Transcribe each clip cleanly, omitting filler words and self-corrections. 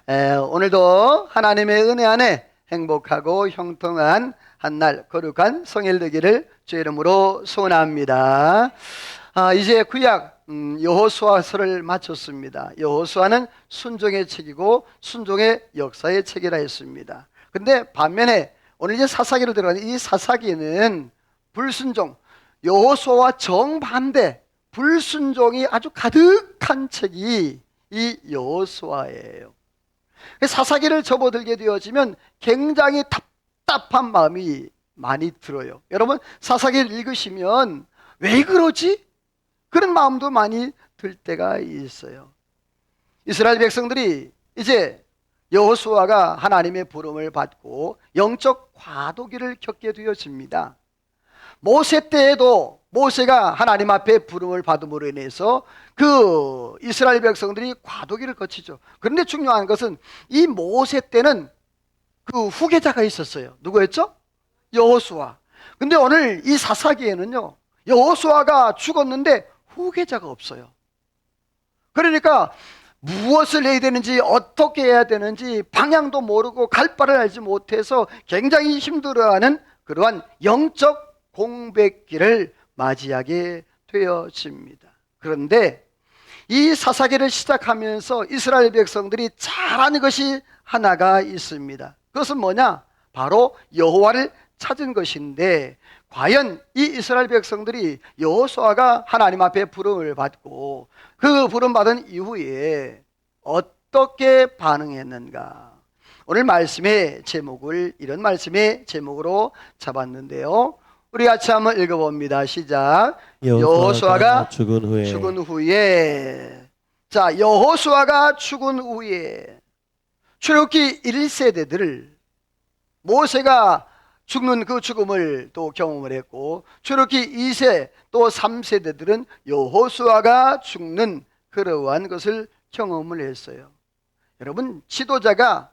오늘도 하나님의 은혜 안에 행복하고 형통한 한날 거룩한 성일 되기를 주의 이름으로 소원합니다. 이제 구약 여호수아서를 마쳤습니다. 여호수아는 순종의 책이고 순종의 역사의 책이라 했습니다. 근데 반면에 오늘 이제 사사기로 들어가는 이 사사기는 불순종, 여호수아와 정반대 불순종이 아주 가득한 책이 이 여호수아예요. 사사기를 접어들게 되어지면 굉장히 답답한 마음이 많이 들어요. 여러분 사사기를 읽으시면 왜 그러지? 그런 마음도 많이 들 때가 있어요. 이스라엘 백성들이 이제 여호수아가 하나님의 부름을 받고 영적 과도기를 겪게 되어집니다. 모세 때에도 모세가 하나님 앞에 부름을 받음으로 인해서 그 이스라엘 백성들이 과도기를 거치죠. 그런데 중요한 것은 이 모세 때는 그 후계자가 있었어요. 누구였죠? 여호수아. 근데 오늘 이 사사기에는요, 여호수아가 죽었는데 후계자가 없어요. 그러니까 무엇을 해야 되는지 어떻게 해야 되는지 방향도 모르고 갈 바를 알지 못해서 굉장히 힘들어하는 그러한 영적 공백기를 맞이하게 되어집니다. 그런데 이 사사기를 시작하면서 이스라엘 백성들이 잘하는 것이 하나가 있습니다. 그것은 뭐냐? 바로 여호와를 찾은 것인데, 과연 이 이스라엘 백성들이 여호수아가 하나님 앞에 부름을 받고 그 부름 받은 이후에 어떻게 반응했는가? 오늘 말씀의 제목을 이런 말씀의 제목으로 잡았는데요, 우리 같이 한번 읽어봅니다. 시작. 여호수아가 죽은 후에. 자, 여호수아가 죽은 후에 출애굽기 1세대들 모세가 죽는 그 죽음을 또 경험을 했고, 출애굽기 2세 또 3세대들은 여호수아가 죽는 그러한 것을 경험을 했어요. 여러분, 지도자가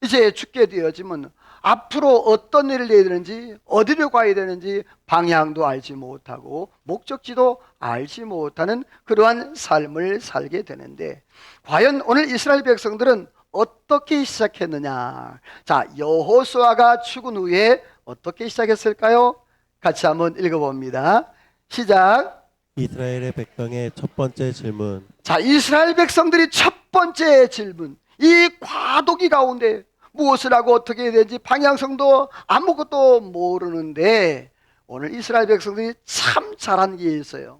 이제 죽게 되어지면 앞으로 어떤 일을 해야 되는지, 어디로 가야 되는지 방향도 알지 못하고 목적지도 알지 못하는 그러한 삶을 살게 되는데, 과연 오늘 이스라엘 백성들은 어떻게 시작했느냐? 자, 여호수아가 죽은 후에 어떻게 시작했을까요? 같이 한번 읽어봅니다. 시작. 이스라엘의 백성의 첫 번째 질문. 자, 이스라엘 백성들이 첫 번째 질문, 이 과도기 가운데 무엇을 하고 어떻게 해야 되는지 방향성도 아무것도 모르는데, 오늘 이스라엘 백성들이 참 잘한 게 있어요.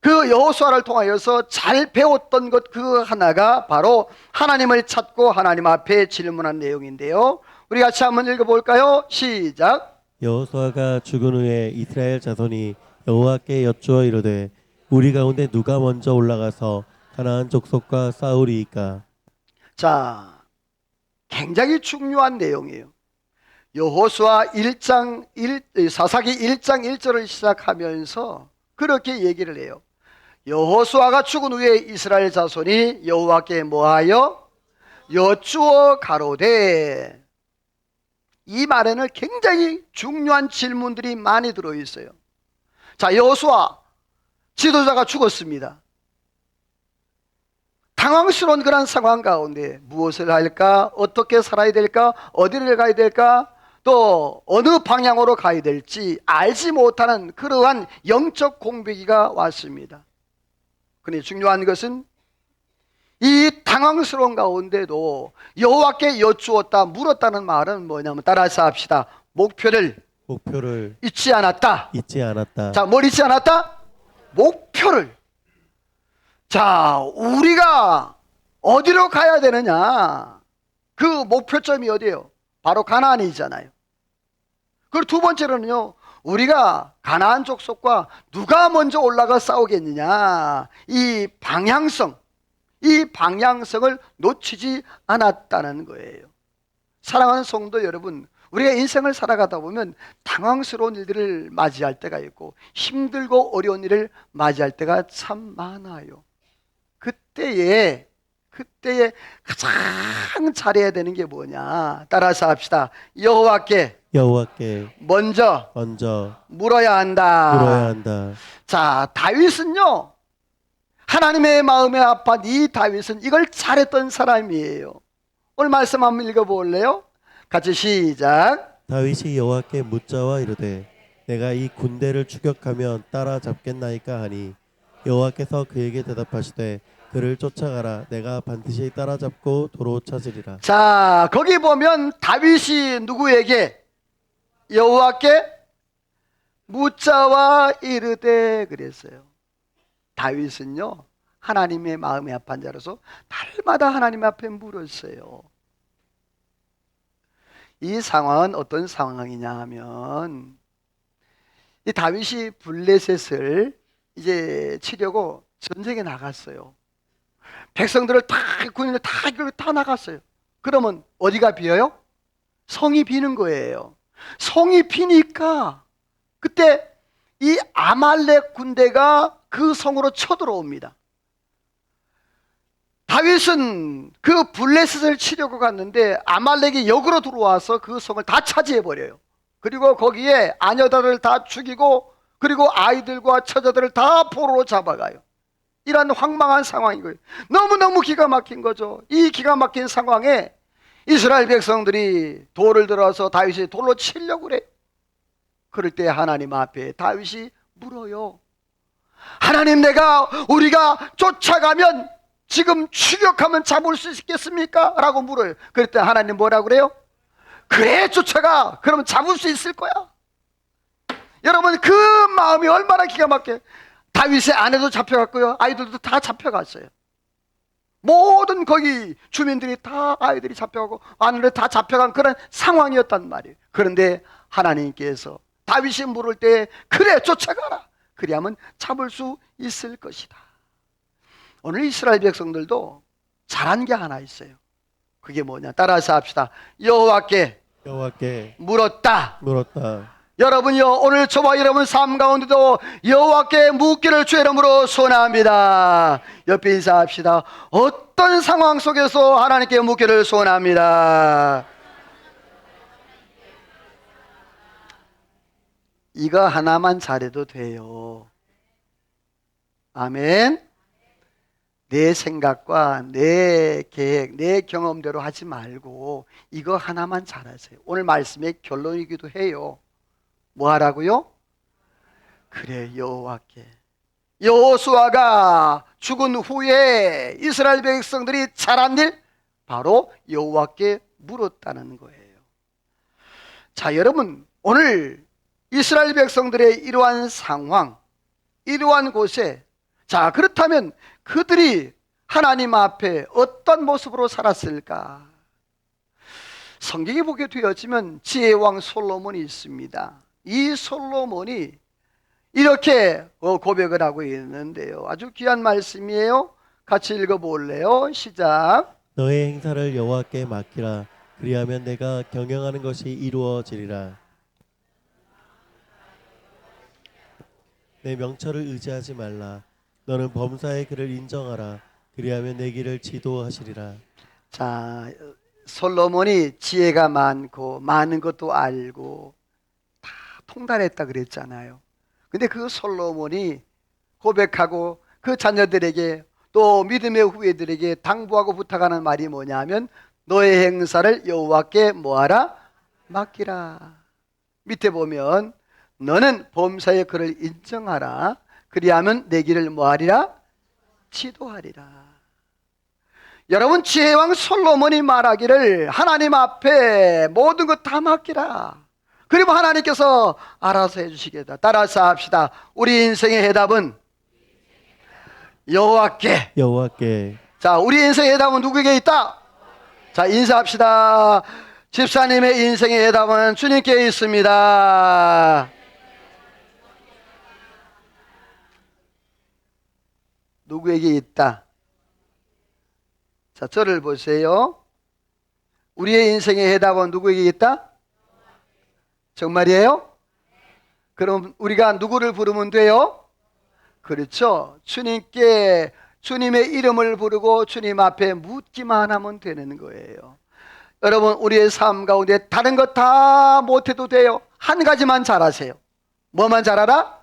그 여호수아를 통하여서 잘 배웠던 것 그 하나가 바로 하나님을 찾고 하나님 앞에 질문한 내용인데요, 우리 같이 한번 읽어볼까요? 시작. 여호수아가 죽은 후에 이스라엘 자손이 여호와께 여쭈어 이르되 우리 가운데 누가 먼저 올라가서 가나안 족속과 싸우리이까? 자, 굉장히 중요한 내용이에요. 여호수아 1장 4사기 1장 1절을 시작하면서 그렇게 얘기를 해요. 여호수아가 죽은 후에 이스라엘 자손이 여호와께 뭐하여 여쭈어 가로되. 이 말에는 굉장히 중요한 질문들이 많이 들어있어요. 자, 여호수아 지도자가 죽었습니다. 당황스러운 그런 상황 가운데 무엇을 할까? 어떻게 살아야 될까? 어디를 가야 될까? 또 어느 방향으로 가야 될지 알지 못하는 그러한 영적 공백기가 왔습니다. 그런데 중요한 것은 이 당황스러운 가운데도 여호와께 여쭈었다, 물었다는 말은 뭐냐면, 따라서 합시다. 목표를 잊지 않았다. 자, 뭘 잊지 않았다? 목표를. 자, 우리가 어디로 가야 되느냐? 그 목표점이 어디예요? 바로 가나안이잖아요. 그리고 두 번째로는요, 우리가 가나안 족속과 누가 먼저 올라가 싸우겠느냐? 이 방향성을 놓치지 않았다는 거예요. 사랑하는 성도 여러분, 우리가 인생을 살아가다 보면 당황스러운 일들을 맞이할 때가 있고 힘들고 어려운 일을 맞이할 때가 참 많아요. 그때에 가장 잘해야 되는 게 뭐냐? 따라서 합시다. 여호와께 먼저 물어야 한다. 물어야 한다. 자, 다윗은요, 하나님의 마음에 아팠 이 다윗은 이걸 잘했던 사람이에요. 오늘 말씀 한번 읽어볼래요? 같이 시작. 다윗이 여호와께 묻자와 이르되 내가 이 군대를 추격하면 따라잡겠나이까 하니 여호와께서 그에게 대답하시되 그를 쫓아가라. 내가 반드시 따라잡고 도로 찾으리라. 자, 거기 보면 다윗이 누구에게? 여호와께 묻자와 이르되 그랬어요. 다윗은요, 하나님의 마음에 아픈 자로서 날마다 하나님 앞에 물었어요. 이 상황은 어떤 상황이냐 하면, 이 다윗이 블레셋을 이제 치려고 전쟁에 나갔어요. 백성들을 다, 군인을 다 나갔어요. 그러면 어디가 비어요? 성이 비는 거예요. 성이 비니까 그때 이 아말렉 군대가 그 성으로 쳐들어옵니다. 다윗은 그 블레셋을 치려고 갔는데 아말렉이 역으로 들어와서 그 성을 다 차지해버려요. 그리고 거기에 아녀들을 다 죽이고 그리고 아이들과 처자들을 다 포로로 잡아가요. 이런 황망한 상황이고요. 너무너무 기가 막힌 거죠. 이 기가 막힌 상황에 이스라엘 백성들이 돌을 들어서 다윗이 돌로 치려고 그래. 그럴 때 하나님 앞에 다윗이 물어요. 하나님, 우리가 쫓아가면 지금 추격하면 잡을 수 있겠습니까? 라고 물어요. 그럴 때 하나님 뭐라고 그래요? 그래, 쫓아가. 그러면 잡을 수 있을 거야. 여러분, 그 마음이 얼마나 기가 막혀. 다윗의 아내도 잡혀갔고요, 아이들도 다 잡혀갔어요. 모든 거기 주민들이 다 아이들이 잡혀가고 아내를 다 잡혀간 그런 상황이었단 말이에요. 그런데 하나님께서 다윗이 물을 때 그래, 쫓아가라. 그리하면 잡을 수 있을 것이다. 오늘 이스라엘 백성들도 잘한 게 하나 있어요. 그게 뭐냐? 따라서 합시다. 여호와께 물었다. 여러분요, 오늘 저와 여러분 삶 가운데도 여호와께 묻기를 주의 이름으로 소원합니다. 옆에 인사합시다. 어떤 상황 속에서 하나님께 묻기를 소원합니다. 이거 하나만 잘해도 돼요. 아멘. 내 생각과 내 계획, 내 경험대로 하지 말고 이거 하나만 잘하세요. 오늘 말씀의 결론이기도 해요. 뭐 하라고요? 그래, 여호와께. 여호수아가 죽은 후에 이스라엘 백성들이 잘한 일, 바로 여호와께 물었다는 거예요. 자, 여러분, 오늘 이스라엘 백성들의 이러한 상황, 이러한 곳에, 자, 그렇다면 그들이 하나님 앞에 어떤 모습으로 살았을까? 성경에 보게 되어지면 지혜왕 솔로몬이 있습니다. 이 솔로몬이 이렇게 고백을 하고 있는데요, 아주 귀한 말씀이에요. 같이 읽어볼래요? 시작. 너의 행사를 여호와께 맡기라. 그리하면 내가 경영하는 것이 이루어지리라. 내 명철을 의지하지 말라. 너는 범사의 그를 인정하라. 그리하면 내 길을 지도하시리라. 자, 솔로몬이 지혜가 많고 많은 것도 알고 다 통달했다 그랬잖아요. 근데 그 솔로몬이 고백하고 그 자녀들에게 또 믿음의 후예들에게 당부하고 부탁하는 말이 뭐냐면, 너의 행사를 여호와께 뭐하라? 맡기라. 밑에 보면 너는 범사의 그를 인정하라. 그리하면 내 길을 뭐하리라? 지도하리라. 여러분, 지혜왕 솔로몬이 말하기를 하나님 앞에 모든 것 다 맡기라. 그리고 하나님께서 알아서 해주시겠다. 따라서 합시다. 우리 인생의 해답은 여호와께. 자, 우리 인생의 해답은 누구에게 있다? 자, 인사합시다. 집사님의 인생의 해답은 주님께 있습니다. 누구에게 있다? 자, 저를 보세요. 우리의 인생의 해답은 누구에게 있다? 정말이에요? 그럼 우리가 누구를 부르면 돼요? 그렇죠. 주님께, 주님의 이름을 부르고 주님 앞에 묻기만 하면 되는 거예요. 여러분, 우리의 삶 가운데 다른 것 다 못해도 돼요. 한 가지만 잘하세요. 뭐만 잘하라?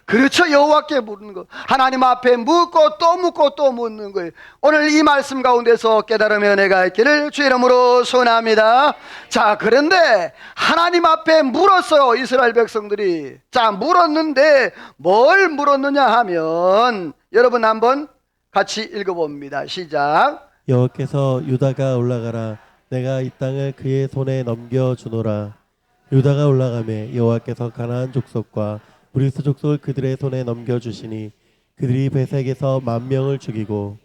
그렇죠. 여호와께 묻는 것. 하나님 앞에 묻고 또 묻고 또 묻는 거예요. 오늘 이 말씀 가운데서 깨달음의 은혜가 있기를 주의 이름으로 소원합니다. 자, 그런데 하나님 앞에 물었어요. 이스라엘 백성들이. 자, 물었는데 뭘 물었느냐 하면 여러분 한번 같이 읽어봅니다. 시작. 여호와께서 유다가 올라가라 내가 이 땅을 그의 손에 넘겨주노라. 유다가 올라가매 여호와께서 가나안 족속과 브리스 족속을 그들의 손에 넘겨주시니 그들이 베색에서 10,000명을 죽이고.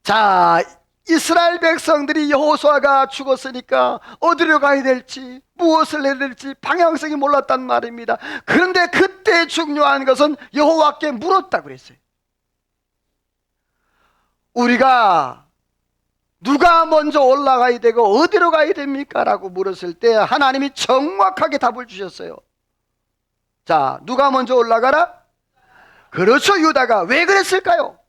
자, 이스라엘 백성들이 여호수아가 죽었으니까 어디로 가야 될지 무엇을 해야 될지 방향성이 몰랐단 말입니다. 그런데 그때 중요한 것은 여호와께 물었다고 그랬어요. 우리가 누가 먼저 올라가야 되고 어디로 가야 됩니까? 라고 물었을 때 하나님이 정확하게 답을 주셨어요. 자, 누가 먼저 올라가라? 그렇죠, 유다가. 왜 그랬을까요?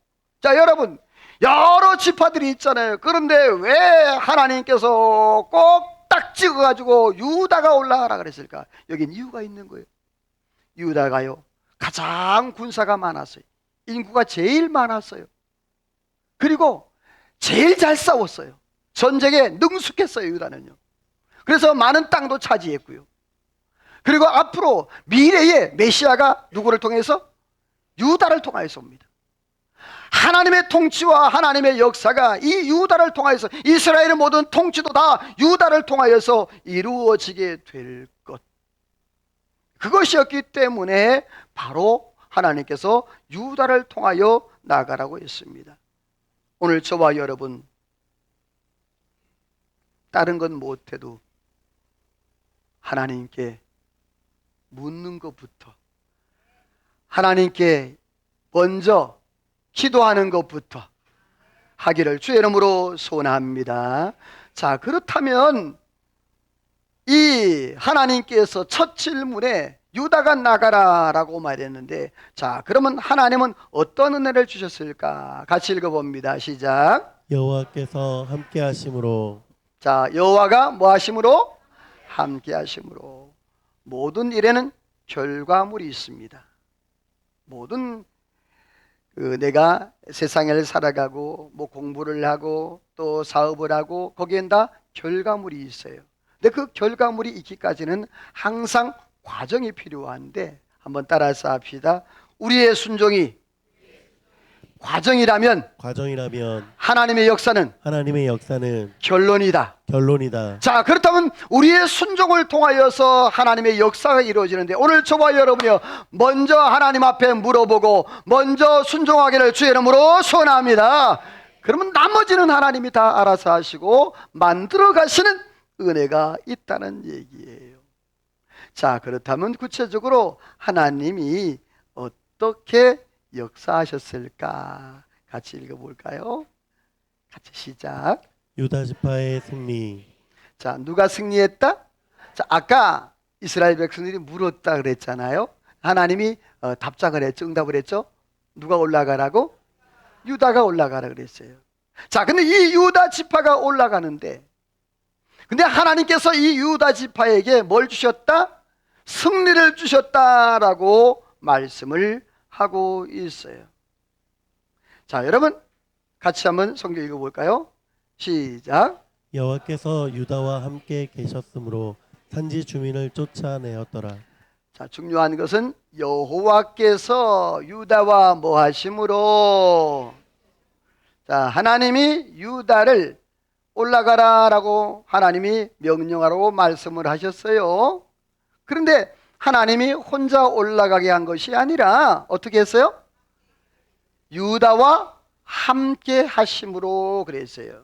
자, 여러분, 여러 지파들이 있잖아요. 그런데 왜 하나님께서 꼭 딱 찍어가지고 유다가 올라가라 그랬을까? 여긴 이유가 있는 거예요. 유다가요, 가장 군사가 많았어요. 인구가 제일 많았어요. 그리고 제일 잘 싸웠어요. 전쟁에 능숙했어요, 유다는요. 그래서 많은 땅도 차지했고요. 그리고 앞으로 미래의 메시아가 누구를 통해서? 유다를 통하여서 옵니다. 하나님의 통치와 하나님의 역사가 이 유다를 통하여서, 이스라엘의 모든 통치도 다 유다를 통하여서 이루어지게 될 것, 그것이었기 때문에 바로 하나님께서 유다를 통하여 나가라고 했습니다. 오늘 저와 여러분, 다른 건 못해도 하나님께 묻는 것부터, 하나님께 먼저 기도하는 것부터 하기를 주의 이름으로 소원합니다. 자, 그렇다면 이 하나님께서 첫 질문에 유다가 나가라 라고 말했는데, 자, 그러면 하나님은 어떤 은혜를 주셨을까? 같이 읽어봅니다. 시작. 여호와께서 함께 하심으로. 자, 여호와가 뭐 하심으로? 함께 하심으로. 모든 일에는 결과물이 있습니다. 모든 내가 세상을 살아가고 뭐 공부를 하고 또 사업을 하고 거기엔 다 결과물이 있어요. 근데 그 결과물이 있기까지는 항상 과정이 필요한데, 한번 따라서 합시다. 우리의 순종이 과정이라면 하나님의 역사는 결론이다. 자, 그렇다면 우리의 순종을 통하여서 하나님의 역사가 이루어지는데, 오늘 저와 여러분이요, 먼저 하나님 앞에 물어보고 먼저 순종하기를 주의 이름으로 소원합니다. 그러면 나머지는 하나님이 다 알아서 하시고 만들어 가시는 은혜가 있다는 얘기예요. 자, 그렇다면 구체적으로 하나님이 어떻게 역사하셨을까? 같이 읽어볼까요? 같이 시작. 유다 지파의 승리. 자, 누가 승리했다? 자, 아까 이스라엘 백성들이 물었다 그랬잖아요. 하나님이 답장을 했죠. 응답을 했죠. 누가 올라가라고? 유다가 올라가라 그랬어요. 자, 근데 이 유다 지파가 올라가는데, 근데 하나님께서 이 유다 지파에게 뭘 주셨다? 승리를 주셨다라고 말씀을 하고 있어요. 자, 여러분 같이 한번 성경 읽어볼까요? 시작. 여호와께서 유다와 함께 계셨으므로 산지 주민을 쫓아내었더라. 자, 중요한 것은 여호와께서 유다와 뭐 하심으로, 자, 하나님이 유다를 올라가라라고 하나님이 명령하라고 말씀을 하셨어요. 그런데 하나님이 혼자 올라가게 한 것이 아니라 어떻게 했어요? 유다와 함께 하심으로 그랬어요.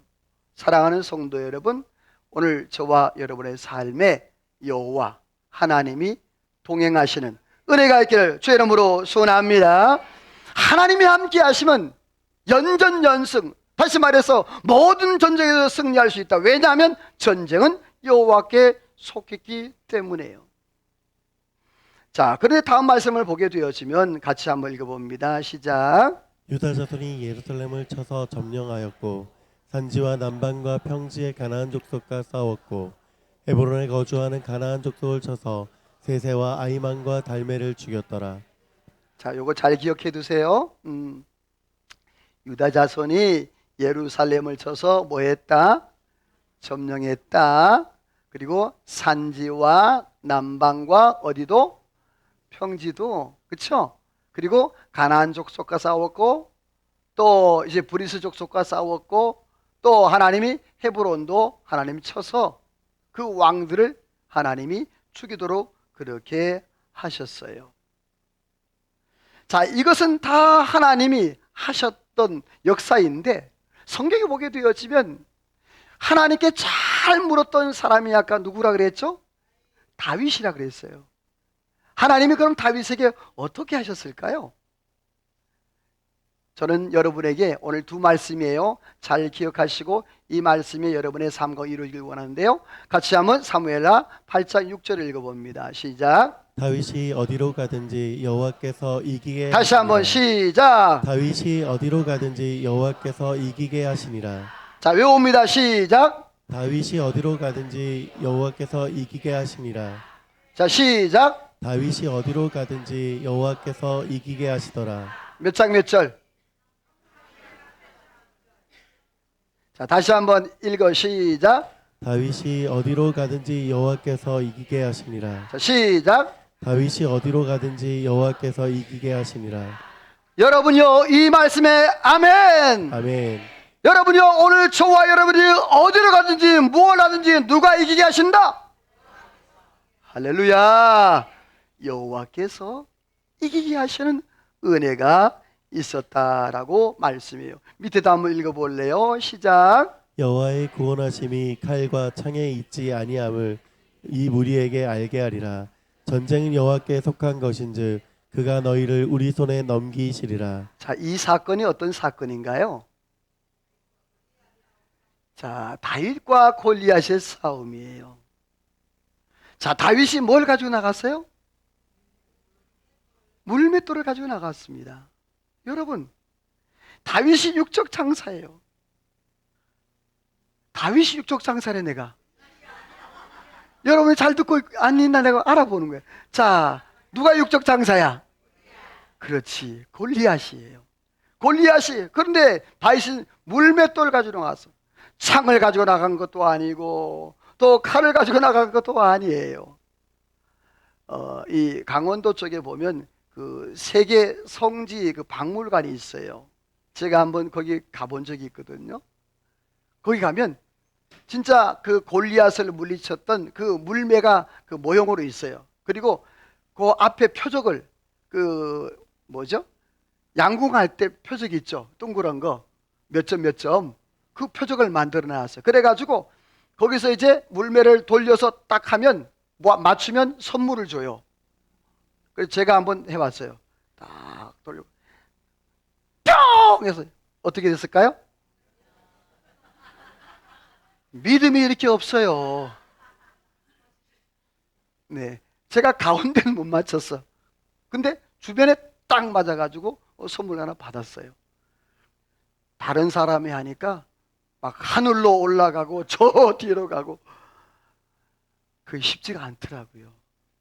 사랑하는 성도 여러분, 오늘 저와 여러분의 삶에 여호와 하나님이 동행하시는 은혜가 있기를 주의 이름으로 소원합니다. 하나님이 함께 하시면 연전연승, 다시 말해서 모든 전쟁에서 승리할 수 있다. 왜냐하면 전쟁은 여호와께 속했기 때문에요. 자, 그런데 다음 말씀을 보게 되어지면 같이 한번 읽어봅니다. 시작. 유다 자손이 예루살렘을 쳐서 점령하였고 산지와 남방과 평지의 가나안 족속과 싸웠고 헤브론에 거주하는 가나안 족속을 쳐서 세세와 아이만과 달메를 죽였더라. 자, 요거 잘 기억해 두세요. 유다 자손이 예루살렘을 쳐서 뭐 했다? 점령했다. 그리고 산지와 남방과 어디도 평지도, 그렇죠? 그리고 가나안 족속과 싸웠고, 또 이제 브리스 족속과 싸웠고, 또 하나님이 헤브론도 하나님이 쳐서 그 왕들을 하나님이 죽이도록 그렇게 하셨어요. 자, 이것은 다 하나님이 하셨던 역사인데, 성경에 보게 되어지면 하나님께 잘 물었던 사람이 아까 누구라 그랬죠? 다윗이라 그랬어요. 하나님이 그럼 다윗에게 어떻게 하셨을까요? 저는 여러분에게 오늘 두 말씀이에요. 잘 기억하시고 이 말씀이 여러분의 삶과 이루어지길 원하는데요. 같이 한번 사무엘하 8장 6절을 읽어봅니다. 시작. 다윗이 어디로 가든지 여호와께서 이기게 다시 한번 시작. 다윗이 어디로 가든지 여호와께서 이기게 하시니라. 자, 외웁니다. 시작. 다윗이 어디로 가든지 여호와께서 이기게 하시니라. 자, 시작. 다윗이 어디로 가든지 여호와께서 이기게 하시더라. 몇 장 몇 절? 자, 다시 한번 읽어. 시작. 다윗이 어디로 가든지 여호와께서 이기게 하시니라. 자, 시작. 다윗이 어디로 가든지 여호와께서 이기게 하시니라. 여러분요, 이 말씀에 아멘. 아멘. 여러분요, 오늘 저와 여러분이 어디로 가든지 무엇을 하든지 누가 이기게 하신다? 할렐루야. 여호와께서 이기게 하시는 은혜가 있었다라고 말씀이에요. 밑에도 한번 읽어볼래요? 시작. 여호와의 구원하심이 칼과 창에 있지 아니함을 이 무리에게 알게 하리라. 전쟁은 여호와께 속한 것인즉 그가 너희를 우리 손에 넘기시리라. 자, 이 사건이 어떤 사건인가요? 자, 다윗과 골리앗의 싸움이에요. 자, 다윗이 뭘 가지고 나갔어요? 물맷돌을 가지고 나갔습니다. 여러분, 다윗이 육적 장사예요. 다윗이 육적 장사래. 내가 여러분이 잘 듣고 안 있나 내가 알아보는 거예요. 자, 누가 육적 장사야? 그렇지, 골리앗이에요. 골리앗이. 그런데 다윗은 물맷돌 가지고 나갔어. 창을 가지고 나간 것도 아니고 또 칼을 가지고 나간 것도 아니에요. 이 강원도 쪽에 보면 그 세계 성지 그 박물관이 있어요. 제가 한번 거기 가본 적이 있거든요. 거기 가면 진짜 그 골리앗을 물리쳤던 그 물매가 그 모형으로 있어요. 그리고 그 앞에 표적을 그 뭐죠? 양궁할 때 표적 있죠? 동그란 거 몇 점 몇 점 그 표적을 만들어 놨어요. 그래가지고 거기서 이제 물매를 돌려서 딱 하면 맞추면 선물을 줘요. 그래서 제가 한번 해봤어요. 딱 돌리고 뿅 해서 어떻게 됐을까요? 믿음이 이렇게 없어요. 네, 제가 가운데는 못 맞췄어. 근데 주변에 딱 맞아가지고 선물 하나 받았어요. 다른 사람이 하니까 막 하늘로 올라가고 저 뒤로 가고 그게 쉽지가 않더라고요.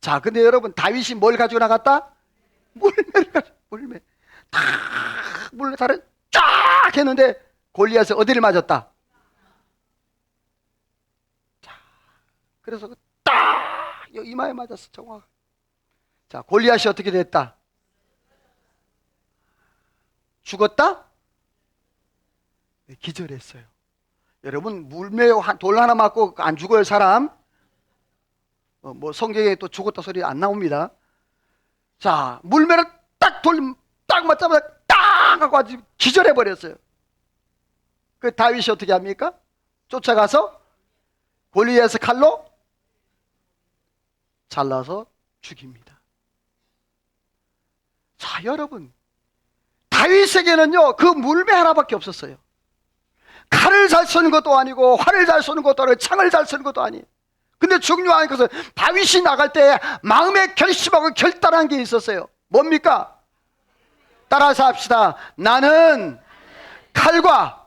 자, 근데 여러분, 다윗이 뭘 가지고 나갔다? 물매를 가지고, 물매. 탁 물매 다른 쫙 했는데 골리앗이 어디를 맞았다? 자, 그래서 딱 이마에 맞았어, 정확. 자, 골리앗이 어떻게 됐다? 죽었다? 네, 기절했어요. 여러분, 물매 돌 하나 맞고 안 죽어요, 사람? 뭐 성경에 또 죽었다 소리 안 나옵니다. 자, 물매를 딱 맞자마자 딱 하고 아주 기절해 버렸어요. 그 다윗이 어떻게 합니까? 쫓아가서 골리앗의 칼로 잘라서 죽입니다. 자, 여러분, 다윗에게는요 그 물매 하나밖에 없었어요. 칼을 잘 쓰는 것도 아니고 활을 잘 쏘는 것도 아니고 창을 잘 쓰는 것도 아니에요. 근데 중요한 것은 다윗이 나갈 때 마음에 결심하고 결단한 게 있었어요. 뭡니까? 따라서 합시다. 나는 칼과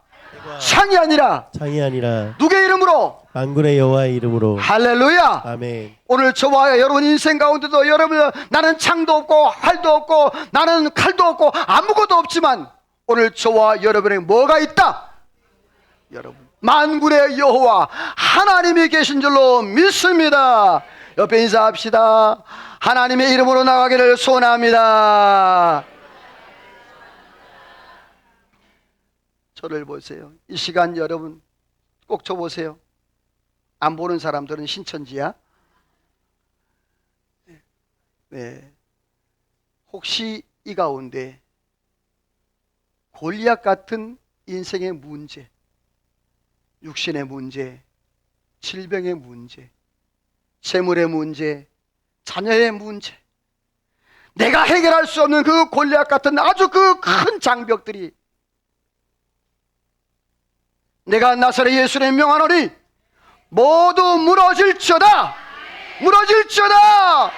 창이 아니라 창이 아니라 누구의 이름으로 이름으로, 만군의 여호와의 이름으로. 할렐루야. 아멘. 오늘 저와 여러분 인생 가운데도 여러분, 나는 창도 없고 활도 없고 나는 칼도 없고 아무것도 없지만 오늘 저와 여러분에게 뭐가 있다? 여러분, 만군의 여호와 하나님이 계신 줄로 믿습니다. 옆에 인사합시다. 하나님의 이름으로 나가기를 소원합니다. 저를 보세요. 이 시간 여러분 꼭 저 보세요. 안 보는 사람들은 신천지야. 네. 혹시 이 가운데 골리앗 같은 인생의 문제, 육신의 문제, 질병의 문제, 재물의 문제, 자녀의 문제, 내가 해결할 수 없는 그 골리앗 같은 아주 그 큰 장벽들이 내가 나사렛 예수의 명하노니 모두 무너질지어다. 무너질지어다.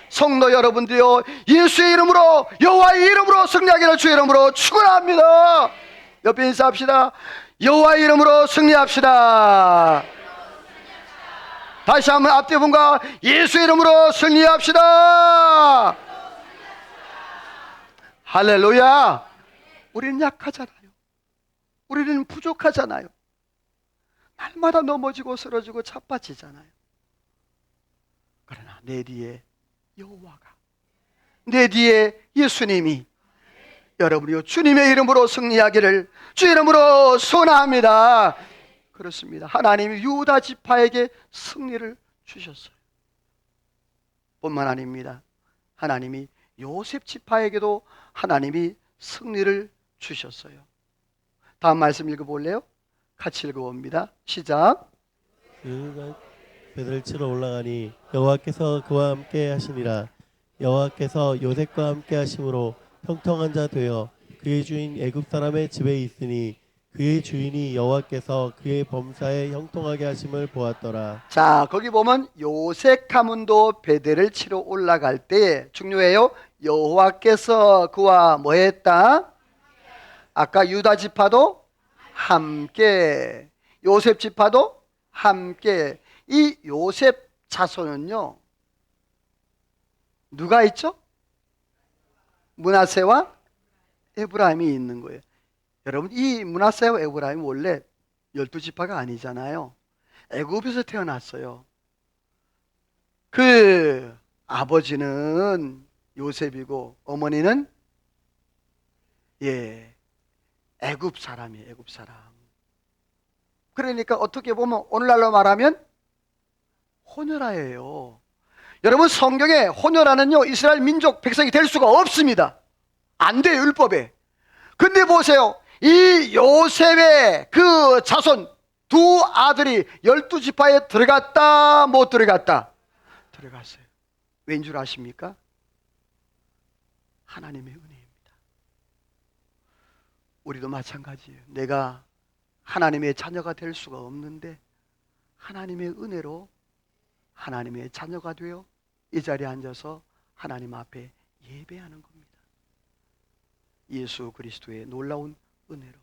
성도 여러분들이요, 예수의 이름으로, 여호와의 이름으로 승리하기를 주의 이름으로 축원합니다. 옆에 인사합시다. 여호와의 이름으로 승리합시다. 다시 한번 앞뒤 분과 예수의 이름으로 승리합시다. 할렐루야. 우리는 약하잖아요. 우리는 부족하잖아요. 날마다 넘어지고 쓰러지고 자빠지잖아요. 그러나 내 뒤에 여호와가, 내 뒤에 예수님이, 여러분이요, 주님의 이름으로 승리하기를 주 이름으로 소원합니다. 그렇습니다. 하나님이 유다 지파에게 승리를 주셨어요. 뿐만 아닙니다. 하나님이 요셉 지파에게도 하나님이 승리를 주셨어요. 다음 말씀 읽어볼래요? 같이 읽어봅니다. 시작. 그가 배를 치러 올라가니 여호와께서 그와 함께 하시니라. 여호와께서 요셉과 함께 하심으로 형통한 자 되어 그의 주인 애굽 사람의 집에 있으니 그의 주인이 여호와께서 그의 범사에 형통하게 하심을 보았더라. 자, 거기 보면 요셉 가문도 베델을 치러 올라갈 때 중요해요. 여호와께서 그와 뭐 했다? 아까 유다 지파도 함께, 요셉 지파도 함께. 이 요셉 자손은요, 누가 있죠? 므낫세와 에브라임이 있는 거예요. 여러분, 이 므낫세와 에브라임이 원래 12지파가 아니잖아요. 애굽에서 태어났어요. 그 아버지는 요셉이고 어머니는 애굽 사람이에요. 애굽 사람. 그러니까 어떻게 보면 오늘날로 말하면 호녀라예요. 여러분, 성경에 호녀라는요, 이스라엘 민족 백성이 될 수가 없습니다. 안 돼요, 율법에. 근데 보세요, 이 요셉의 그 자손 두 아들이 12지파에 들어갔다 못 들어갔다? 들어갔어요. 왠 줄 아십니까? 하나님의 은혜입니다. 우리도 마찬가지예요. 내가 하나님의 자녀가 될 수가 없는데 하나님의 은혜로 하나님의 자녀가 되어 이 자리에 앉아서 하나님 앞에 예배하는 겁니다. 예수 그리스도의 놀라운 은혜로.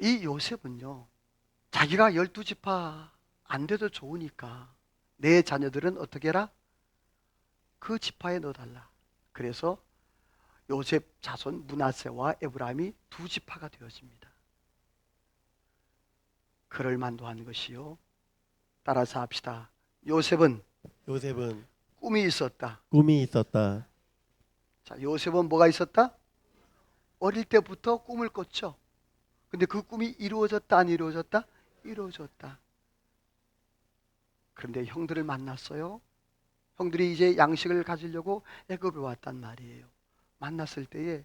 이 요셉은요, 자기가 12지파 안 돼도 좋으니까 내 자녀들은 어떻게 해라? 그 지파에 넣어달라. 그래서 요셉 자손 므낫세와 에브라임이 두 지파가 되어집니다. 그럴 만도 한 것이요. 따라서 합시다. 요셉은 꿈이 있었다. 꿈이 있었다. 자, 요셉은 뭐가 있었다? 어릴 때부터 꿈을 꿨죠. 근데 그 꿈이 이루어졌다 안 이루어졌다? 이루어졌다. 그런데 형들을 만났어요. 형들이 이제 양식을 가지려고 애굽에 왔단 말이에요. 만났을 때에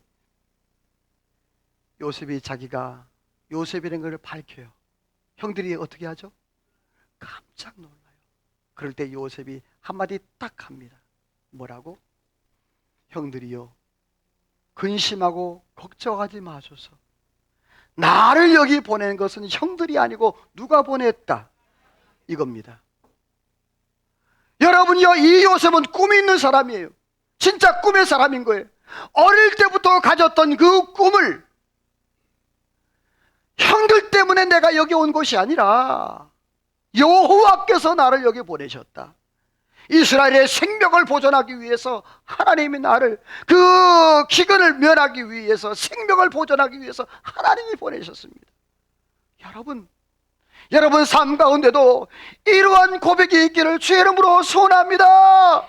요셉이 자기가 요셉이라는 걸 밝혀요. 형들이 어떻게 하죠? 깜짝 놀라요. 그럴 때 요셉이 한마디 딱 합니다. 뭐라고? 형들이요, 근심하고 걱정하지 마소서. 나를 여기 보낸 것은 형들이 아니고 누가 보냈다? 이겁니다. 여러분요, 이 요셉은 꿈이 있는 사람이에요. 진짜 꿈의 사람인 거예요. 어릴 때부터 가졌던 그 꿈을 형들 때문에 내가 여기 온 것이 아니라 여호와께서 나를 여기 보내셨다. 이스라엘의 생명을 보존하기 위해서 하나님이 나를, 그 기근을 면하기 위해서, 생명을 보존하기 위해서 하나님이 보내셨습니다. 여러분 삶 가운데도 이러한 고백이 있기를 주의 이름으로 소원합니다.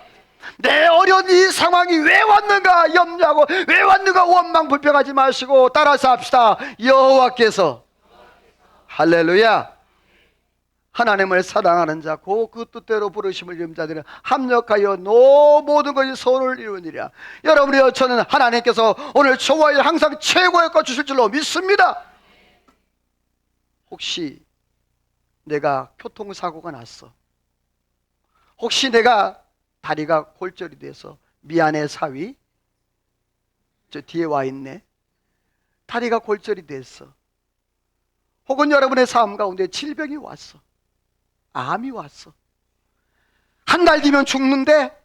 내 어려운 이 상황이 왜 왔는가 염려하고, 왜 왔는가 원망 불평하지 마시고 따라서 합시다. 여호와께서, 할렐루야, 하나님을 사랑하는 자, 그 뜻대로 부르심을 입은 자들은 합력하여 모든 것이 선을 이루니라. 여러분이여, 저는 하나님께서 오늘 저와 항상 최고의 것 주실 줄로 믿습니다. 혹시 내가 교통사고가 났어, 혹시 내가 다리가 골절이 돼서, 미안해 사위, 저 뒤에 와 있네, 다리가 골절이 됐어, 혹은 여러분의 삶 가운데 질병이 왔어, 암이 왔어, 한 달 뒤면 죽는데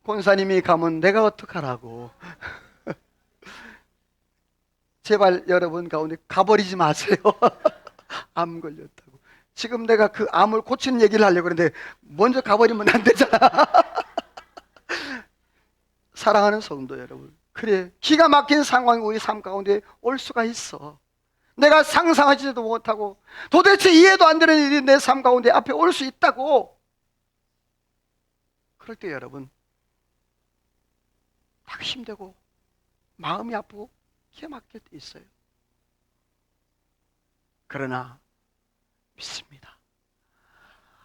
권사님이 가면 내가 어떡하라고. 제발 여러분 가운데 가버리지 마세요. 암 걸렸다고. 지금 내가 그 암을 고치는 얘기를 하려고 그러는데 먼저 가버리면 안 되잖아. 사랑하는 성도 여러분, 그래, 기가 막힌 상황이 우리 삶 가운데 올 수가 있어. 내가 상상하지도 못하고 도대체 이해도 안 되는 일이 내 삶 가운데 앞에 올 수 있다고. 그럴 때 여러분, 낙심되고 마음이 아프고 기가 막힐 때 있어요. 그러나 믿습니다.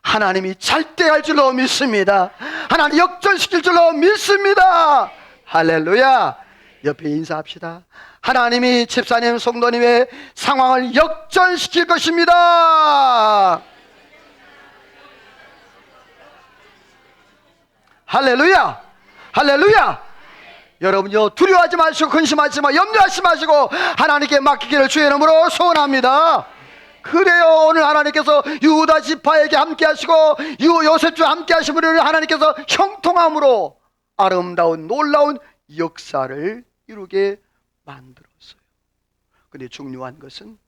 하나님이 잘대할 줄로 믿습니다. 하나님 역전시킬 줄로 믿습니다. 할렐루야. 옆에 인사합시다. 하나님이 집사님, 성도님의 상황을 역전시킬 것입니다. 할렐루야. 할렐루야. 여러분요, 두려워하지 마시고 근심하지 마시고 염려하지 마시고 하나님께 맡기기를 주의 이름으로 소원합니다. 그래요, 오늘 하나님께서 유다 지파에게 함께 하시고 요셉과 함께 하심으로 하나님께서 형통함으로 아름다운 놀라운 역사를 이루게 만들었어요. 그런데 중요한 것은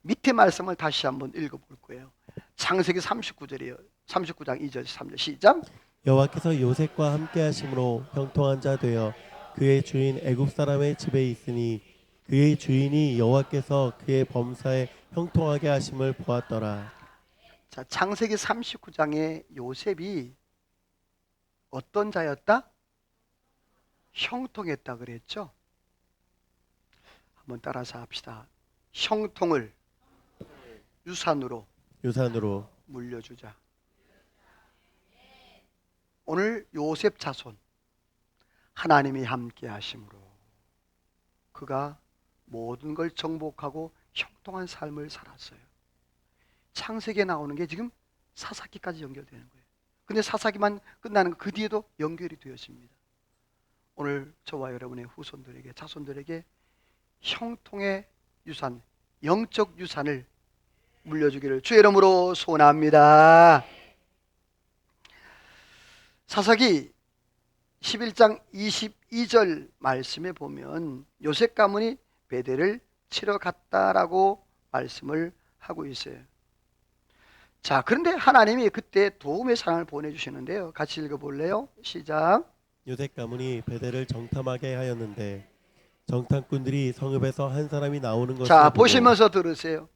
밑에 말씀을 다시 한번 읽어볼 거예요. 창세기 39절이에요. 39장 2절 3절 시작. 여호와께서 요셉과 함께 하심으로 형통한 자 되어 그의 주인 애굽 사람의 집에 있으니 그의 주인이 여호와께서 그의 범사에 형통하게 하심을 보았더라. 자, 창세기 39장에 요셉이 어떤 자였다? 형통했다 그랬죠? 한번 따라서 합시다. 형통을 유산으로 물려주자. 오늘 요셉 자손 하나님이 함께 하심으로 그가 모든 걸 정복하고 형통한 삶을 살았어요. 창세기에 나오는 게 지금 사사기까지 연결되는 거예요. 근데 사사기만 끝나는 그 뒤에도 연결이 되었습니다. 오늘 저와 여러분의 후손들에게, 자손들에게 형통의 유산, 영적 유산을 물려주기를 주의 이름으로 소원합니다. 사사기 11장 22절 말씀에 보면 요셉 가문이 베델을 치러 갔다라고 말씀을 하고 있어요. 자, 그런데 하나님이 그때 도움의 사람을 보내주시는데요. 같이 읽어볼래요? 시작. 요셉 가문이 베델을 정탐하게 하였는데 정탐꾼들이 성읍에서 한 사람이 나오는 것을 자, 보고 보시면서 들으세요.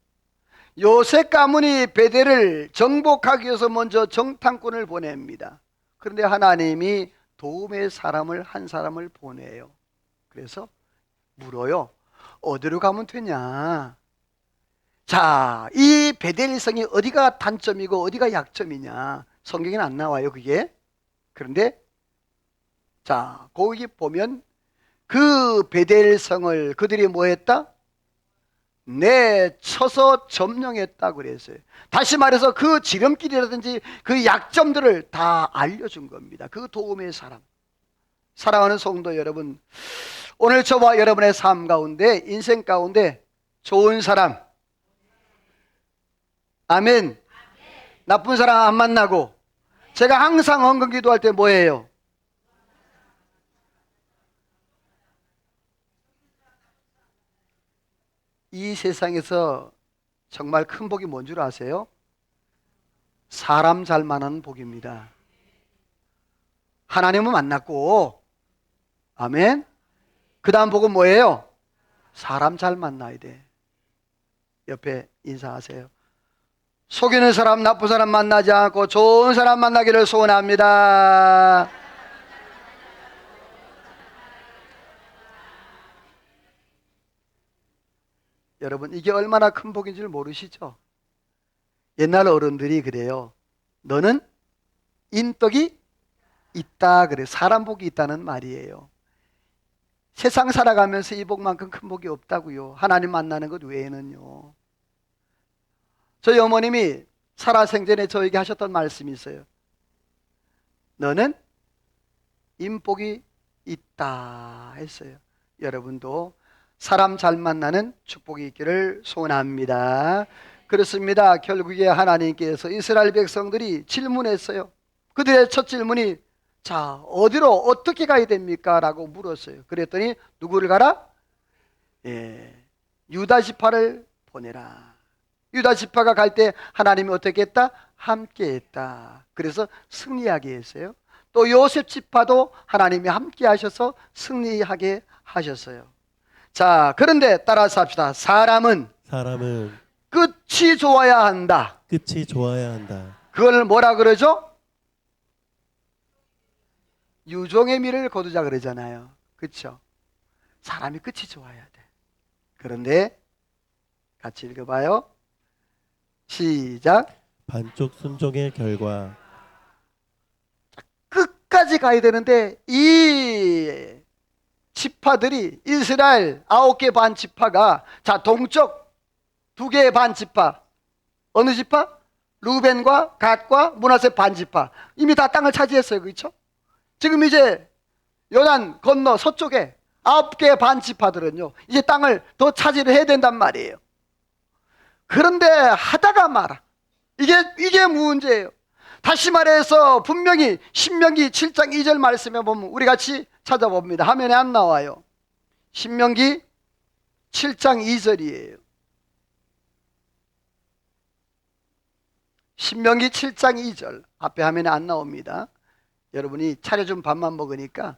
요셉 가문이 베델을 정복하기 위해서 먼저 정탐꾼을 보냅니다. 그런데 하나님이 도움의 사람을 한 사람을 보내요. 그래서 물어요. 어디로 가면 되냐? 자, 이 베델성이 어디가 단점이고 어디가 약점이냐? 성경에는 안 나와요, 그게. 그런데 자, 거기 보면 그 베델성을 그들이 뭐 했다? 내쳐서 점령했다 그랬어요. 다시 말해서 그 지름길이라든지 그 약점들을 다 알려준 겁니다. 그 도움의 사람. 사랑하는 성도 여러분, 오늘 저와 여러분의 삶 가운데, 인생 가운데 좋은 사람, 아멘, 나쁜 사람 안 만나고. 제가 항상 헌금 기도할 때 뭐예요? 이 세상에서 정말 큰 복이 뭔 줄 아세요? 사람 잘 만나는 복입니다. 하나님은 만났고, 아멘. 그 다음 복은 뭐예요? 사람 잘 만나야 돼. 옆에 인사하세요. 속이는 사람, 나쁜 사람 만나지 않고 좋은 사람 만나기를 소원합니다. 여러분, 이게 얼마나 큰 복인 줄 모르시죠? 옛날 어른들이 그래요. 너는 인덕이 있다 그래요. 사람 복이 있다는 말이에요. 세상 살아가면서 이 복만큼 큰 복이 없다고요. 하나님 만나는 것 외에는요. 저희 어머님이 살아생전에 저에게 하셨던 말씀이 있어요. 너는 인복이 있다 했어요. 여러분도 사람 잘 만나는 축복이 있기를 소원합니다. 그렇습니다. 결국에 하나님께서 이스라엘 백성들이 질문했어요. 그들의 첫 질문이 자, 어디로 어떻게 가야 됩니까? 라고 물었어요. 그랬더니 누구를 가라? 유다 지파를 보내라. 유다 지파가 갈 때 하나님이 어떻게 했다? 함께 했다. 그래서 승리하게 했어요. 또 요셉 지파도 하나님이 함께 하셔서 승리하게 하셨어요. 자, 그런데 따라서 합시다. 사람은 끝이 좋아야 한다. 끝이 좋아야 한다. 그걸 뭐라 그러죠? 유종의 미를 거두자 그러잖아요. 그렇죠? 사람이 끝이 좋아야 돼. 그런데 같이 읽어봐요. 시작. 반쪽 순종의 결과. 끝까지 가야 되는데 이 지파들이 이스라엘 9개 반 지파가 자 동쪽 2개의 반 지파 어느 지파? 루벤과 갓과 므낫세 반 지파 이미 다 땅을 차지했어요. 그렇죠? 지금 이제 요단 건너 서쪽에 9개 반 지파들은요 이제 땅을 더 차지를 해야 된단 말이에요. 그런데 하다가 말아. 이게 문제예요. 다시 말해서 분명히 신명기 7장 2절 말씀에 보면 우리 같이 찾아봅니다. 화면에 안 나와요. 신명기 7장 2절이에요. 신명기 7장 2절 앞에 화면에 안 나옵니다. 여러분이 차려준 밥만 먹으니까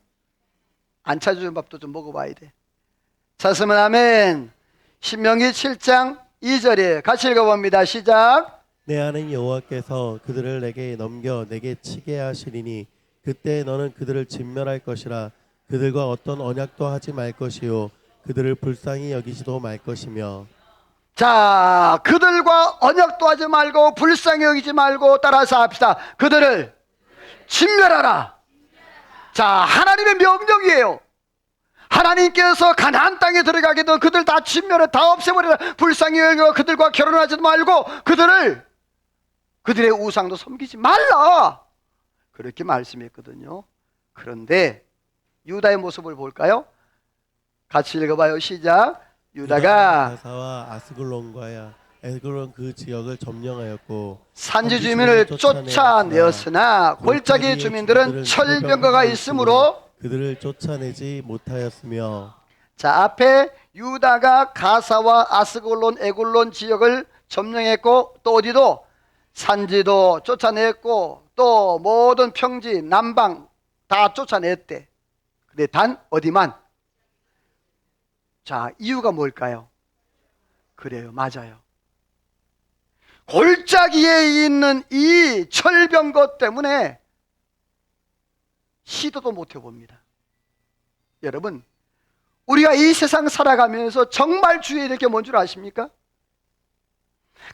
안 차려준 밥도 좀 먹어봐야 돼. 찼으면 아멘. 신명기 7장 2절에 같이 읽어봅니다. 시작. 내 아는 여호와께서 그들을 내게 넘겨 내게 치게 하시리니 그때 너는 그들을 진멸할 것이라. 그들과 어떤 언약도 하지 말 것이요 그들을 불쌍히 여기지도 말 것이며. 자, 그들과 언약도 하지 말고 불쌍히 여기지 말고 따라서 합시다. 그들을 진멸하라. 자, 하나님의 명령이에요. 하나님께서 가나안 땅에 들어가게 되면 그들 다 진멸해 다 없애버리라. 불쌍히 여기고 그들과 결혼하지도 말고 그들의 우상도 섬기지 말라. 그렇게 말씀했거든요. 그런데 유다의 모습을 볼까요? 같이 읽어봐요. 시작. 유다가 가사와 아스글론과 에글론 그 지역을 점령하였고 산지 주민을 쫓아내었으나 골짜기 주민들은 철병거가 있으므로 그들을 쫓아내지 못하였으며. 자, 앞에 유다가 가사와 아스글론 에글론 지역을 점령했고 또 어디도 산지도 쫓아냈고 또 모든 평지 남방 다 쫓아냈대. 근데 단 어디만? 자, 이유가 뭘까요? 그래요, 맞아요. 골짜기에 있는 이 철병거 때문에 시도도 못 해봅니다. 여러분, 우리가 이 세상 살아가면서 정말 주의해야 될 게 뭔 줄 아십니까?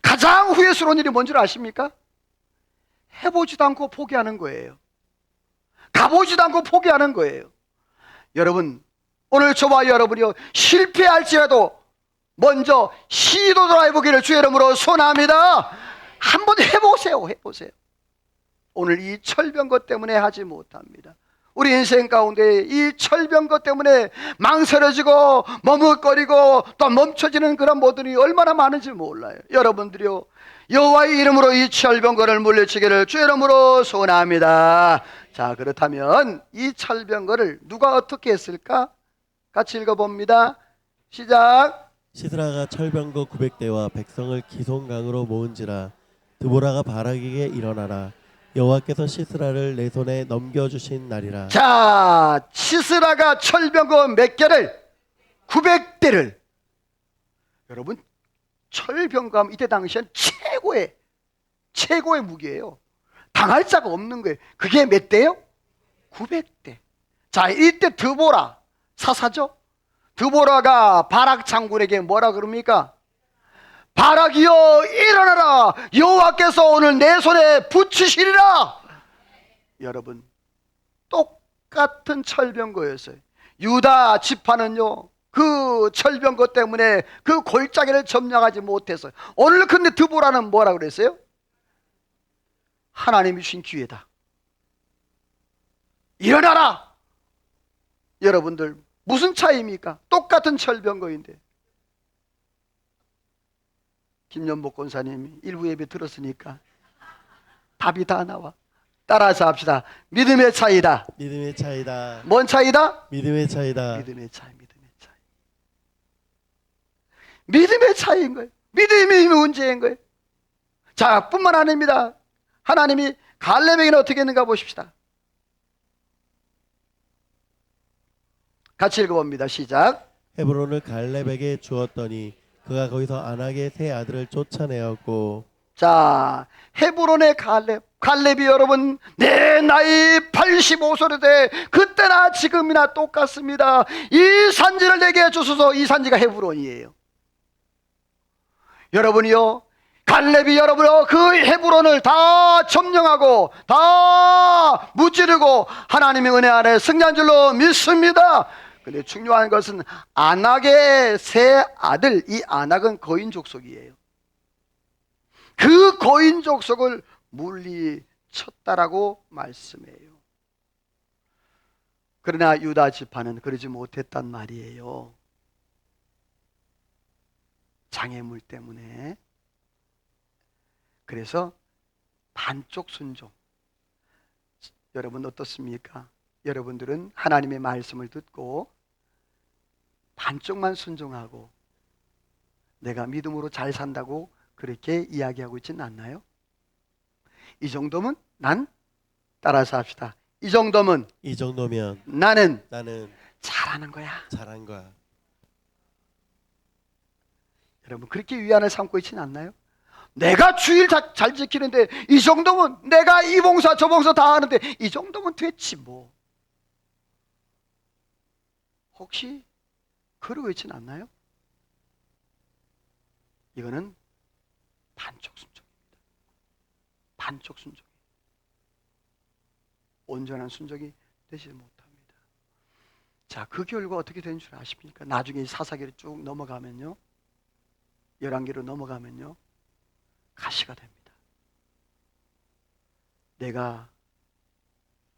가장 후회스러운 일이 뭔 줄 아십니까? 해보지도 않고 포기하는 거예요. 가보지도 않고 포기하는 거예요. 여러분, 오늘 저와 여러분이요 실패할지라도 먼저 시도를 해보기를 주의 이름으로 소원합니다. 한번 해보세요. 오늘 이 철병거 때문에 하지 못합니다. 우리 인생 가운데 이 철병거 때문에 망설여지고 머뭇거리고 또 멈춰지는 그런 모든이 얼마나 많은지 몰라요. 여러분들이요 여호와의 이름으로 이 철병거를 물리치기를 주의 이름으로 소원합니다. 자, 그렇다면 이 철병거를 누가 어떻게 했을까? 같이 읽어봅니다. 시작. 시스라가 철병거 900대와 백성을 기송강으로 모은지라 드보라가 바락에게 일어나라 여호와께서 시스라를 내 손에 넘겨주신 날이라. 자, 시스라가 철병거 몇 개를? 900대를. 여러분, 철병거하면 이때 당시엔 최고의 무기예요. 당할 자가 없는 거예요. 그게 몇 대요? 900대. 자, 이때 드보라 사사죠. 드보라가 바락 장군에게 뭐라 그럽니까? 바락이여 일어나라, 여호와께서 오늘 내 손에 붙이시리라. 여러분, 똑같은 철병거였어요. 유다 지파는요, 그 철병거 때문에 그 골짜기를 점령하지 못했어요. 오늘 근데 드보라는 뭐라 그랬어요? 하나님이 주신 기회다, 일어나라. 여러분들, 무슨 차이입니까? 똑같은 철병거인데. 김연복 권사님이 일부 예배 들었으니까 답이 다 나와. 따라서 합시다. 믿음의 차이다. 믿음의 차이다. 뭔 차이다? 믿음의 차이다. 믿음의 차이. 믿음의 차이인 거예요. 믿음이 문제인 거예요. 자, 뿐만 아닙니다. 하나님이 갈렙에게는 어떻게 했는가 보십시다. 같이 읽어봅니다. 시작. 헤브론을 갈렙에게 주었더니 그가 거기서 안악의 세 아들을 쫓아내었고. 자, 헤브론의 갈렙이 여러분 내 나이 85세로 돼 그때나 지금이나 똑같습니다. 이 산지를 내게 주소서. 이 산지가 헤브론이에요. 여러분이요, 갈렙이 여러분요 그 헤브론을 다 점령하고 다 무찌르고 하나님의 은혜 아래 승리한 줄로 믿습니다. 근데 중요한 것은 안악의 세 아들, 이 안악은 거인 족속이에요. 그 거인 족속을 물리쳤다라고 말씀해요. 그러나 유다 지파는 그러지 못했단 말이에요. 장애물 때문에. 그래서 반쪽 순종. 여러분 어떻습니까? 여러분들은 하나님의 말씀을 듣고 반쪽만 순종하고 내가 믿음으로 잘 산다고 그렇게 이야기하고 있지는 않나요? 이 정도면 난, 따라서 합시다, 이 정도면 나는 잘하는 거야. 잘한 거야. 여러분, 그렇게 위안을 삼고 있지는 않나요? 내가 주일 잘 지키는데 이 정도면, 내가 이 봉사 저 봉사 다 하는데 이 정도면 됐지 뭐. 혹시 그러고 있지는 않나요? 이거는 반쪽 순종입니다. 반쪽 순종. 온전한 순종이 되지 못합니다. 자, 그 결과 어떻게 되는 줄 아십니까? 나중에 사사기를 쭉 넘어가면요, 열왕기로 넘어가면요, 가시가 됩니다. 내가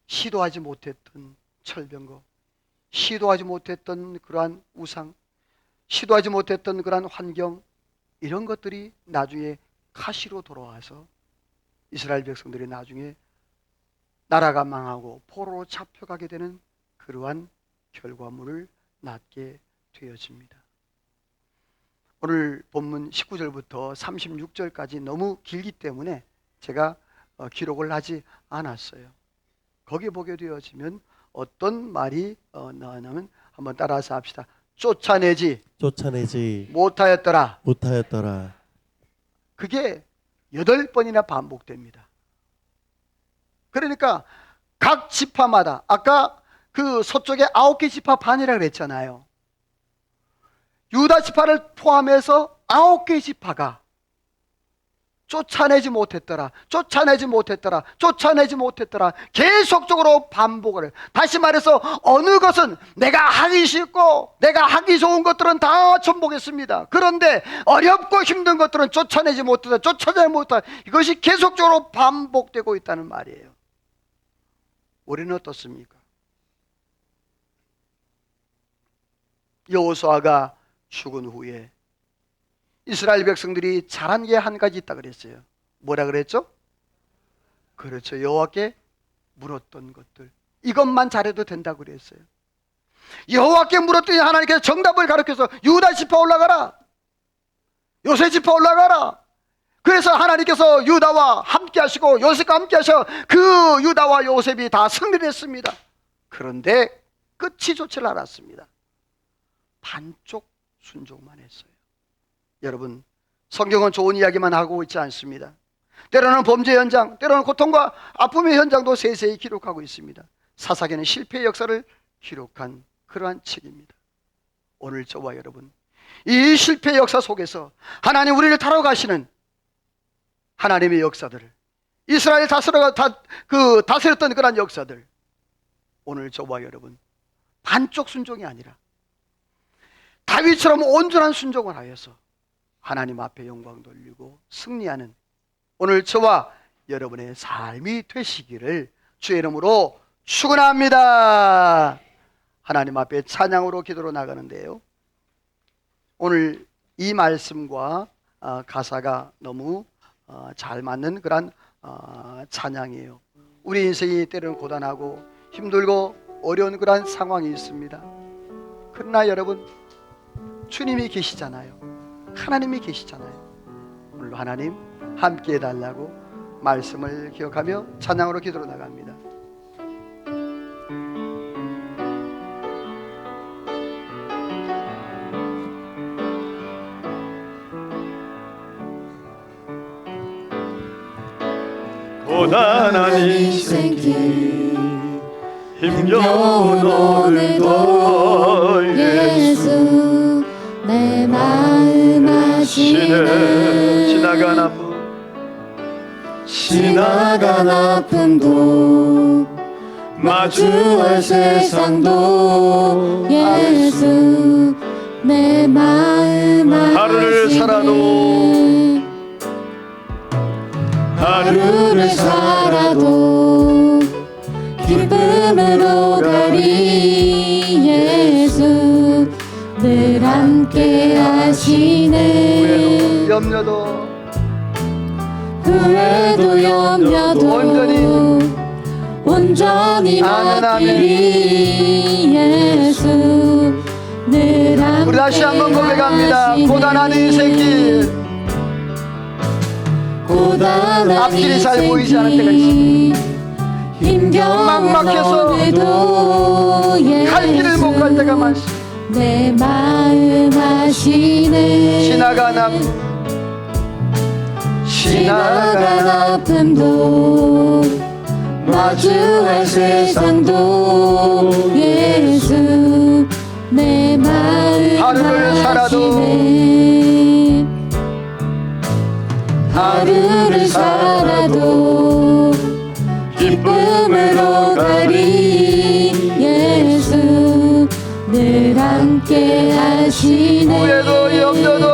시도하지 못했던 철병거, 시도하지 못했던 그러한 우상, 시도하지 못했던 그러한 환경, 이런 것들이 나중에 가시로 돌아와서 이스라엘 백성들이 나중에 나라가 망하고 포로로 잡혀가게 되는 그러한 결과물을 낳게 되어집니다. 오늘 본문 19절부터 36절까지 너무 길기 때문에 제가 기록을 하지 않았어요. 거기 보게 되어지면 어떤 말이 나오냐면 한번 따라서 합시다. 쫓아내지 못하였더라. 그게 8번이나 반복됩니다. 그러니까 각 지파마다, 아까 그 서쪽에 9개 지파 반이라고 그랬잖아요. 유다 지파를 포함해서 9개 지파가 쫓아내지 못했더라, 계속적으로 반복을. 다시 말해서 어느 것은 내가 하기 쉽고 내가 하기 좋은 것들은 다 전복했습니다. 그런데 어렵고 힘든 것들은 쫓아내지 못했다. 이것이 계속적으로 반복되고 있다는 말이에요. 우리는 어떻습니까? 여호수아가 죽은 후에 이스라엘 백성들이 잘한 게 한 가지 있다 그랬어요. 뭐라 그랬죠? 그렇죠. 여호와께 물었던 것들. 이것만 잘해도 된다고 그랬어요. 여호와께 물었더니 하나님께서 정답을 가르쳐서 유다 지파 올라가라, 요셉 지파 올라가라. 그래서 하나님께서 유다와 함께 하시고 요셉과 함께 하셔 그 유다와 요셉이 다 승리를 했습니다. 그런데 끝이 좋지를 않았습니다. 반쪽 순종만 했어요. 여러분, 성경은 좋은 이야기만 하고 있지 않습니다. 때로는 범죄 현장, 때로는 고통과 아픔의 현장도 세세히 기록하고 있습니다. 사사기는 실패의 역사를 기록한 그러한 책입니다. 오늘 저와 여러분, 이 실패의 역사 속에서 하나님 우리를 다뤄가시는 하나님의 역사들을, 이스라엘 다스렸던 그런 역사들, 오늘 저와 여러분 반쪽 순종이 아니라 다윗처럼 온전한 순종을 하여서 하나님 앞에 영광 돌리고 승리하는 오늘 저와 여러분의 삶이 되시기를 주의 이름으로 축원합니다. 하나님 앞에 찬양으로 기도로 나가는데요, 오늘 이 말씀과 가사가 너무 잘 맞는 그런 찬양이에요. 우리 인생이 때로는 고단하고 힘들고 어려운 그런 상황이 있습니다. 그러나 여러분, 주님이 계시잖아요. 하나님이 계시잖아요. 오늘 하나님 함께 해달라고 말씀을 기억하며 찬양으로 기도로 나갑니다. 고단한 인생길 힘겨운 오늘도 예수 내 마음 아시네. 지나간 아픔도 마주할 세상도 예수 내 마음 아시네. 하루를 살아도 기쁨으로 가리 예수 늘 함께 하시네. 후회도 염려도 온전히 맡기리 예수 늘 함께 우리 다시 한번 고백합니다. 하시네. 고단한 인생길, 앞길이 잘 보이지 않을 때가 있습니다. 막막해서 갈 길을 못 갈 때가 많습니다. 내 마음 아시네. 지나간 아픔도 마주할 세상도 예수 내 마음 하루를 살아도 아시네. 하루를 살아도 기쁨으로 가리 예수 늘 함께 하시네. 후회도 염려도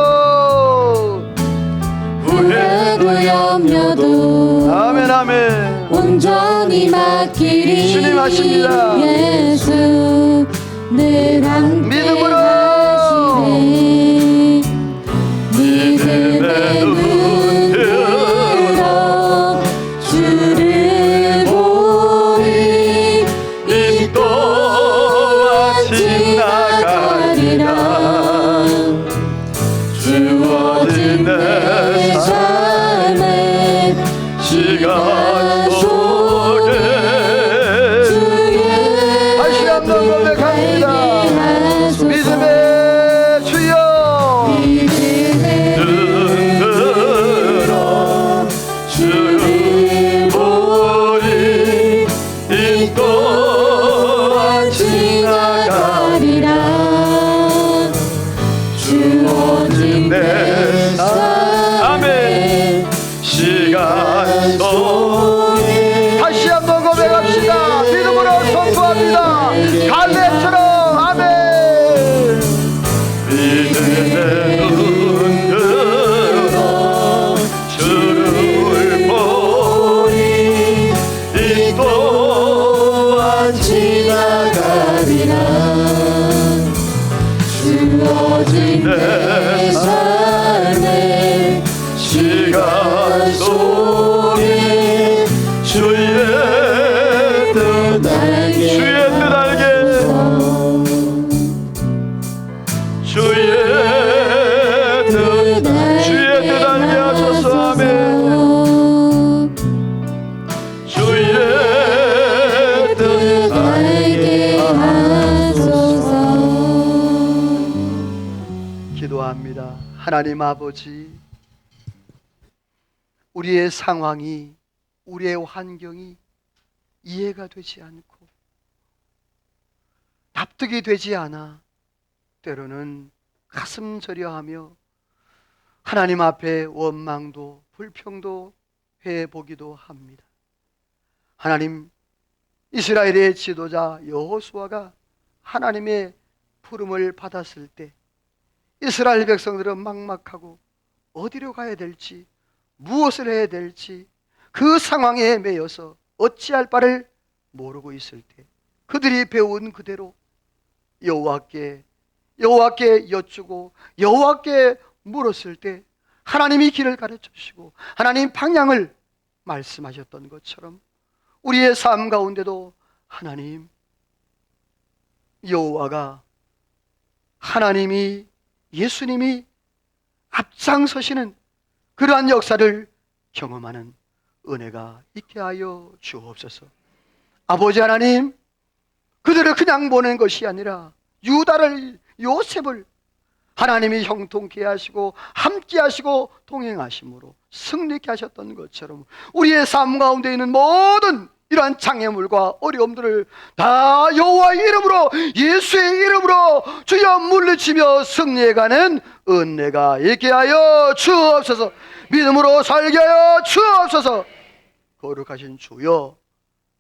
아멘 아멘. 온전히 맡기리 주님 하십니다. 예수 늘 함께 믿음으로. 하시네. 믿음의 눈 들어 주를 보리 이 또한 지나가리라. 주어진 내 삶의 시간 속에 주의 다시 한번 고백합니다. 믿음의 주여, 믿음의 눈 들어 주를 보리 이 또한 지나가리라. 주어진 내 삶의 시간 속에 다시 한번 고백합시다. 믿음으로 선포합니다. 갈렙처럼. 아멘. 믿음의 눈 들어 주를 보리 이 또한 지나가리라. 주어진 내 삶의 주의 뜻 알게 주의 뜻 알게 하소서. 아멘. 주의 뜻 알게 하소서. 기도합니다. 하나님 아버지, 우리의 상황이, 우리의 환경이 이해가 되지 않고 납득이 되지 않아 때로는 가슴 저려하며 하나님 앞에 원망도 불평도 해보기도 합니다. 하나님, 이스라엘의 지도자 여호수아가 하나님의 부름을 받았을 때 이스라엘 백성들은 막막하고 어디로 가야 될지, 무엇을 해야 될지 그 상황에 매여서 어찌할 바를 모르고 있을 때 그들이 배운 그대로 여호와께 여쭈고 여호와께 물었을 때 하나님이 길을 가르쳐 주시고 하나님 방향을 말씀하셨던 것처럼 우리의 삶 가운데도 하나님, 여호와가, 하나님이, 예수님이 앞장서시는 그러한 역사를 경험하는 은혜가 있게 하여 주옵소서. 아버지 하나님, 그들을 그냥 보낸 것이 아니라 유다를, 요셉을 하나님이 형통케 하시고 함께 하시고 동행하심으로 승리케 하셨던 것처럼 우리의 삶 가운데 있는 모든 이러한 장애물과 어려움들을 다 여호와의 이름으로, 예수의 이름으로 주여 물리치며 승리해가는 은혜가 있게 하여 주옵소서. 믿음으로 살게 하여 주옵소서. 거룩하신 주여,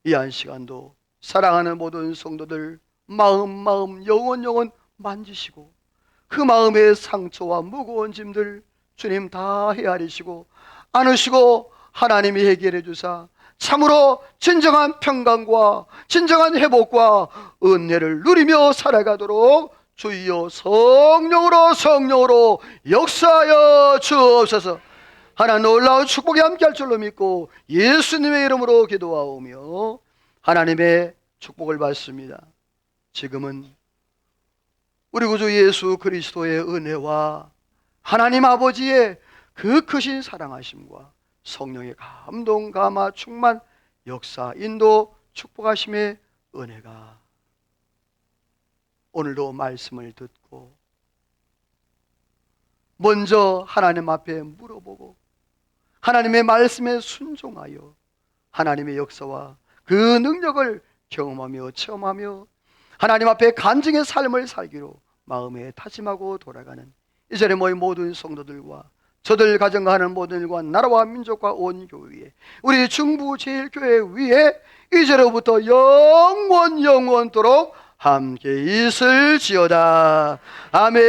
이 한 시간도 사랑하는 모든 성도들 마음 영혼 만지시고 그 마음의 상처와 무거운 짐들 주님 다 헤아리시고 안으시고 하나님이 해결해 주사 참으로 진정한 평강과 진정한 회복과 은혜를 누리며 살아가도록 주여 성령으로 역사하여 주옵소서. 하나님 놀라운 축복이 함께할 줄로 믿고 예수님의 이름으로 기도하오며 하나님의 축복을 받습니다. 지금은 우리 구주 예수 그리스도의 은혜와 하나님 아버지의 그 크신 사랑하심과 성령의 감동, 감화, 충만, 역사, 인도, 축복하심의 은혜가 오늘도 말씀을 듣고 먼저 하나님 앞에 물어보고 하나님의 말씀에 순종하여 하나님의 역사와 그 능력을 경험하며 체험하며 하나님 앞에 간증의 삶을 살기로 마음에 다짐하고 돌아가는 이 자리에 모인 모든 성도들과 저들 가정가하는 모든 일과 나라와 민족과 온 교회에 우리 중부제일교회 위에 이제로부터 영원토록 함께 있을지어다. 아멘.